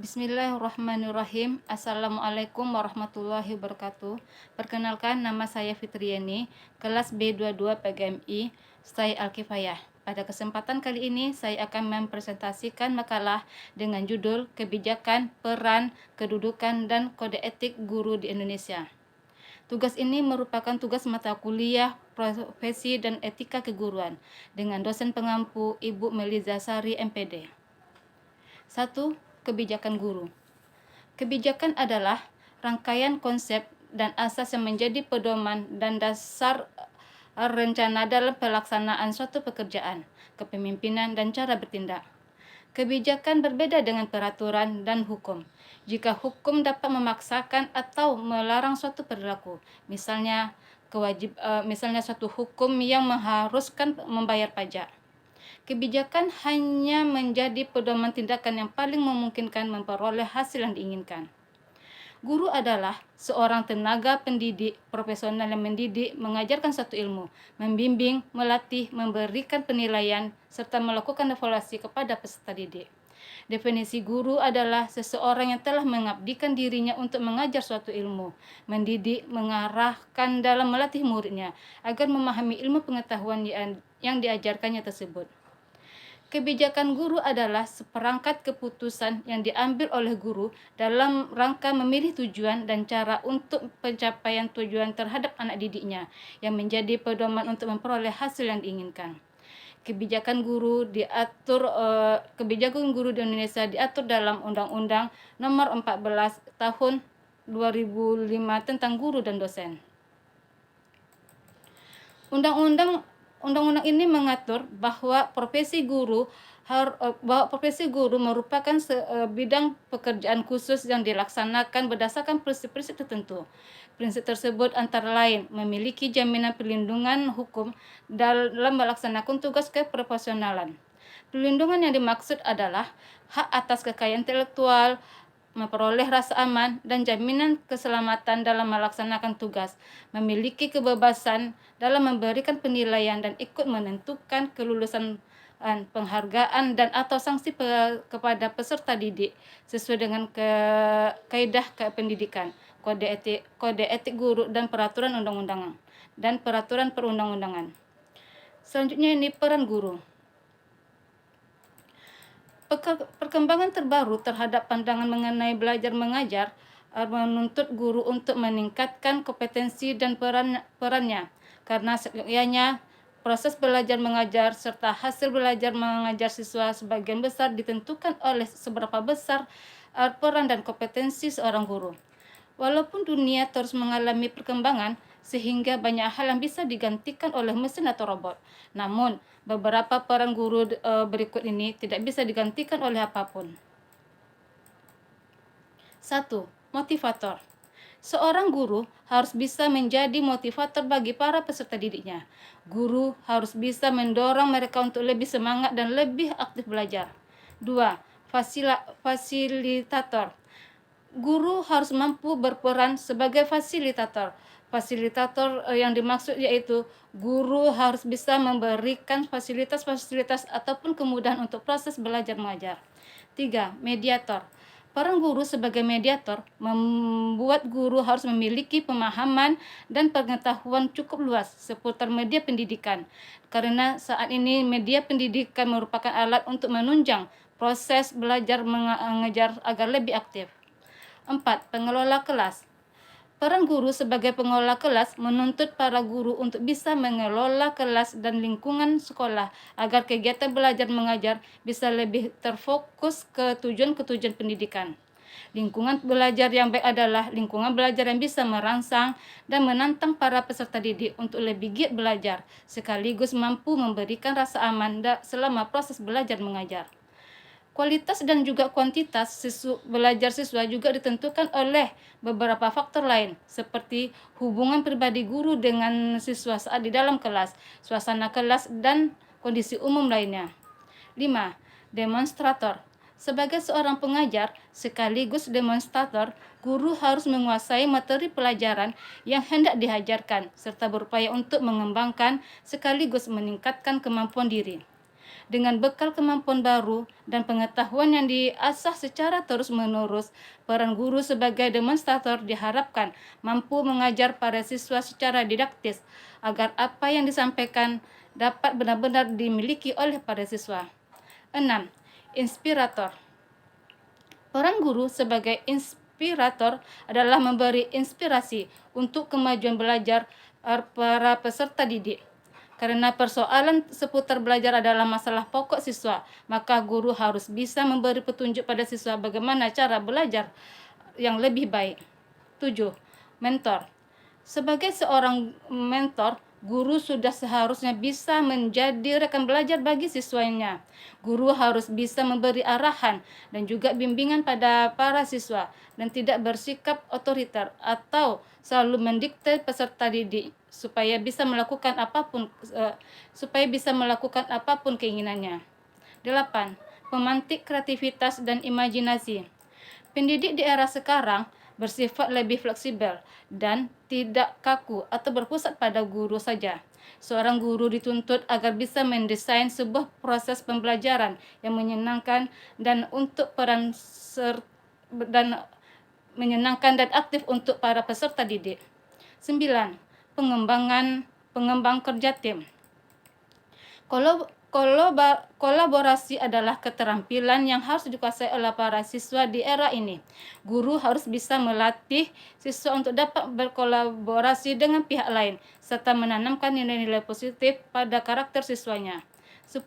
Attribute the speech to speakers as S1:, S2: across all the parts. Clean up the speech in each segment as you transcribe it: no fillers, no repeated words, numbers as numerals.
S1: Bismillahirrahmanirrahim. Assalamualaikum warahmatullahi wabarakatuh. Perkenalkan, nama saya Fitriani, kelas B22 PGMI, Stai Al-Kifayah. Pada kesempatan kali ini, saya akan mempresentasikan makalah dengan judul Kebijakan, Peran, Kedudukan, dan Kode Etik Guru di Indonesia. Tugas ini merupakan tugas mata kuliah Profesi dan Etika Keguruan dengan dosen pengampu Ibu Meliza Sari, MPD. 1. Kebijakan guru. Kebijakan adalah rangkaian konsep dan asas yang menjadi pedoman dan dasar rencana dalam pelaksanaan suatu pekerjaan, kepemimpinan, dan cara bertindak. Kebijakan berbeda dengan peraturan dan hukum. Jika hukum dapat memaksakan atau melarang suatu perilaku, misalnya suatu hukum yang mengharuskan membayar pajak. Kebijakan hanya menjadi pedoman tindakan yang paling memungkinkan memperoleh hasil yang diinginkan. Guru adalah seorang tenaga pendidik profesional yang mendidik, mengajarkan suatu ilmu, membimbing, melatih, memberikan penilaian, serta melakukan evaluasi kepada peserta didik. Definisi guru adalah seseorang yang telah mengabdikan dirinya untuk mengajar suatu ilmu, mendidik, mengarahkan dalam melatih muridnya agar memahami ilmu pengetahuan yang diajarkannya tersebut. Kebijakan guru adalah seperangkat keputusan yang diambil oleh guru dalam rangka memilih tujuan dan cara untuk pencapaian tujuan terhadap anak didiknya yang menjadi pedoman untuk memperoleh hasil yang diinginkan. Kebijakan guru di Indonesia diatur dalam Undang-Undang Nomor 14 Tahun 2005 tentang guru dan dosen. Undang-undang ini mengatur bahwa profesi guru merupakan bidang pekerjaan khusus yang dilaksanakan berdasarkan prinsip-prinsip tertentu. Prinsip tersebut antara lain memiliki jaminan perlindungan hukum dalam melaksanakan tugas keprofesionalan. Perlindungan yang dimaksud adalah hak atas kekayaan intelektual, memperoleh rasa aman, dan jaminan keselamatan dalam melaksanakan tugas, memiliki kebebasan dalam memberikan penilaian dan ikut menentukan kelulusan, penghargaan, dan atau sanksi kepada peserta didik sesuai dengan kaidah kependidikan, kode etik guru, dan peraturan perundang-undangan. Selanjutnya ini peran guru. Perkembangan terbaru terhadap pandangan mengenai belajar mengajar menuntut guru untuk meningkatkan kompetensi dan perannya, karena sesungguhnya proses belajar mengajar serta hasil belajar mengajar siswa sebagian besar ditentukan oleh seberapa besar peran dan kompetensi seorang guru. Walaupun dunia terus mengalami perkembangan sehingga banyak hal yang bisa digantikan oleh mesin atau robot, namun beberapa peran guru berikut ini tidak bisa digantikan oleh apapun. 1. Motivator. Seorang guru harus bisa menjadi motivator bagi para peserta didiknya. Guru harus bisa mendorong mereka untuk lebih semangat dan lebih aktif belajar. 2. Fasilitator. Guru harus mampu berperan sebagai fasilitator. Fasilitator yang dimaksud yaitu guru harus bisa memberikan fasilitas-fasilitas ataupun kemudahan untuk proses belajar mengajar. 3. Mediator. Peran guru sebagai mediator membuat guru harus memiliki pemahaman dan pengetahuan cukup luas seputar media pendidikan, karena saat ini media pendidikan merupakan alat untuk menunjang proses belajar mengajar agar lebih aktif. 4. Pengelola kelas. Peran guru sebagai pengelola kelas menuntut para guru untuk bisa mengelola kelas dan lingkungan sekolah agar kegiatan belajar mengajar bisa lebih terfokus ke tujuan pendidikan. Lingkungan belajar yang baik adalah lingkungan belajar yang bisa merangsang dan menantang para peserta didik untuk lebih giat belajar, sekaligus mampu memberikan rasa aman selama proses belajar mengajar. Kualitas dan juga kuantitas belajar siswa juga ditentukan oleh beberapa faktor lain, seperti hubungan pribadi guru dengan siswa saat di dalam kelas, suasana kelas, dan kondisi umum lainnya. 5. Demonstrator. Sebagai seorang pengajar sekaligus demonstrator, guru harus menguasai materi pelajaran yang hendak diajarkan, serta berupaya untuk mengembangkan sekaligus meningkatkan kemampuan diri. Dengan bekal kemampuan baru dan pengetahuan yang diasah secara terus-menerus, peran guru sebagai demonstrator diharapkan mampu mengajar para siswa secara didaktis agar apa yang disampaikan dapat benar-benar dimiliki oleh para siswa. 6. Inspirator. Peran guru sebagai inspirator adalah memberi inspirasi untuk kemajuan belajar para peserta didik. Karena persoalan seputar belajar adalah masalah pokok siswa, maka guru harus bisa memberi petunjuk pada siswa bagaimana cara belajar yang lebih baik. 7. Mentor. Sebagai seorang mentor, guru sudah seharusnya bisa menjadi rekan belajar bagi siswanya. Guru harus bisa memberi arahan dan juga bimbingan pada para siswa dan tidak bersikap otoriter atau selalu mendikte peserta didik supaya bisa melakukan apapun keinginannya. 8. Pemantik kreativitas dan imajinasi. Pendidik di era sekarang bersifat lebih fleksibel dan tidak kaku atau berpusat pada guru saja. Seorang guru dituntut agar bisa mendesain sebuah proses pembelajaran yang menyenangkan dan aktif untuk para peserta didik. 9. Pengembang kerja tim. Kolaborasi adalah keterampilan yang harus dikuasai oleh para siswa di era ini. Guru harus bisa melatih siswa untuk dapat berkolaborasi dengan pihak lain, serta menanamkan nilai-nilai positif pada karakter siswanya. 10.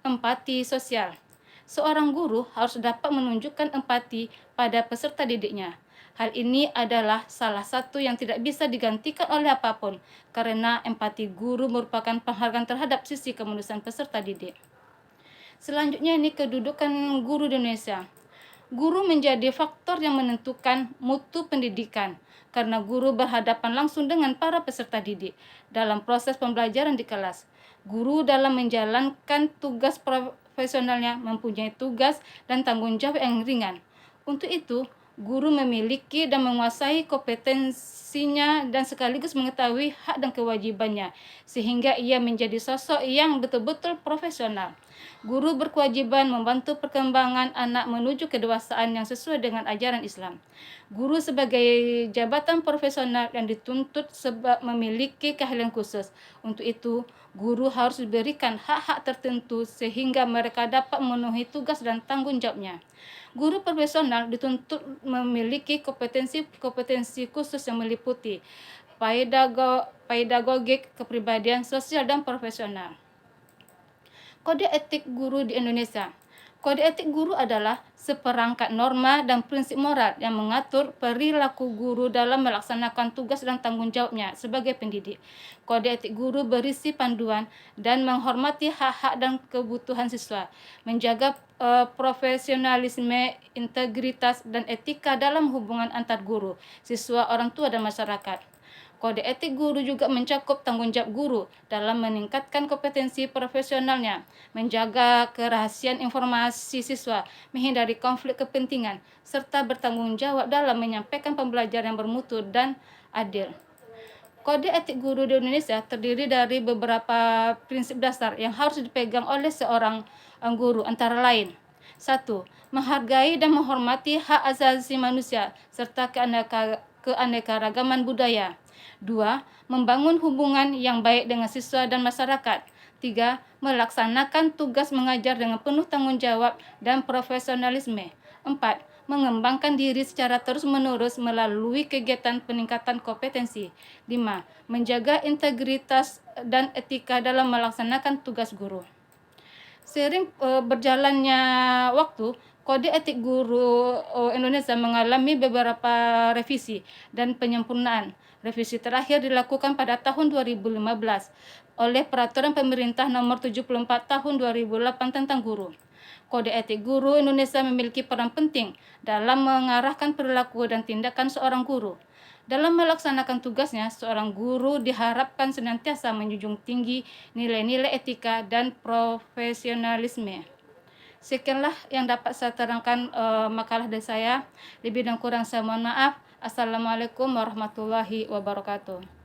S1: Empati sosial. Seorang guru harus dapat menunjukkan empati pada peserta didiknya. Hal ini adalah salah satu yang tidak bisa digantikan oleh apapun, karena empati guru merupakan penghargaan terhadap sisi kemanusiaan peserta didik. Selanjutnya ini kedudukan guru di Indonesia. Guru menjadi faktor yang menentukan mutu pendidikan, karena guru berhadapan langsung dengan para peserta didik dalam proses pembelajaran di kelas. Guru dalam menjalankan tugas profesionalnya mempunyai tugas dan tanggung jawab yang ringan. Untuk itu, guru memiliki dan menguasai kompetensinya dan sekaligus mengetahui hak dan kewajibannya, sehingga ia menjadi sosok yang betul-betul profesional. Guru berkewajiban membantu perkembangan anak menuju kedewasaan yang sesuai dengan ajaran Islam. Guru sebagai jabatan profesional yang dituntut sebab memiliki keahlian khusus. Untuk itu, guru harus diberikan hak-hak tertentu sehingga mereka dapat memenuhi tugas dan tanggung jawabnya. Guru profesional dituntut memiliki kompetensi khusus yang meliputi pedagogik, kepribadian, sosial, dan profesional. Kode etik guru di Indonesia. Kode etik guru adalah seperangkat norma dan prinsip moral yang mengatur perilaku guru dalam melaksanakan tugas dan tanggung jawabnya sebagai pendidik. Kode etik guru berisi panduan dan menghormati hak-hak dan kebutuhan siswa, menjaga profesionalisme, integritas, dan etika dalam hubungan antar guru, siswa, orang tua, dan masyarakat. Kode etik guru juga mencakup tanggung jawab guru dalam meningkatkan kompetensi profesionalnya, menjaga kerahasiaan informasi siswa, menghindari konflik kepentingan, serta bertanggung jawab dalam menyampaikan pembelajaran yang bermutu dan adil. Kode etik guru di Indonesia terdiri dari beberapa prinsip dasar yang harus dipegang oleh seorang guru, antara lain: 1. Menghargai dan menghormati hak asasi manusia serta keanekaragaman budaya. 2. Membangun hubungan yang baik dengan siswa dan masyarakat. 3. Melaksanakan tugas mengajar dengan penuh tanggung jawab dan profesionalisme. 4. Mengembangkan diri secara terus-menerus melalui kegiatan peningkatan kompetensi. 5. Menjaga integritas dan etika dalam melaksanakan tugas guru. Seiring berjalannya waktu, Kode etik guru Indonesia mengalami beberapa revisi dan penyempurnaan. Revisi terakhir dilakukan pada tahun 2015 oleh Peraturan Pemerintah Nomor 74 Tahun 2008 tentang guru. Kode etik guru Indonesia memiliki peran penting dalam mengarahkan perilaku dan tindakan seorang guru. Dalam melaksanakan tugasnya, seorang guru diharapkan senantiasa menjunjung tinggi nilai-nilai etika dan profesionalisme. Sekianlah yang dapat saya terangkan makalah dari saya. Lebih dan kurang saya mohon maaf. Assalamualaikum warahmatullahi wabarakatuh.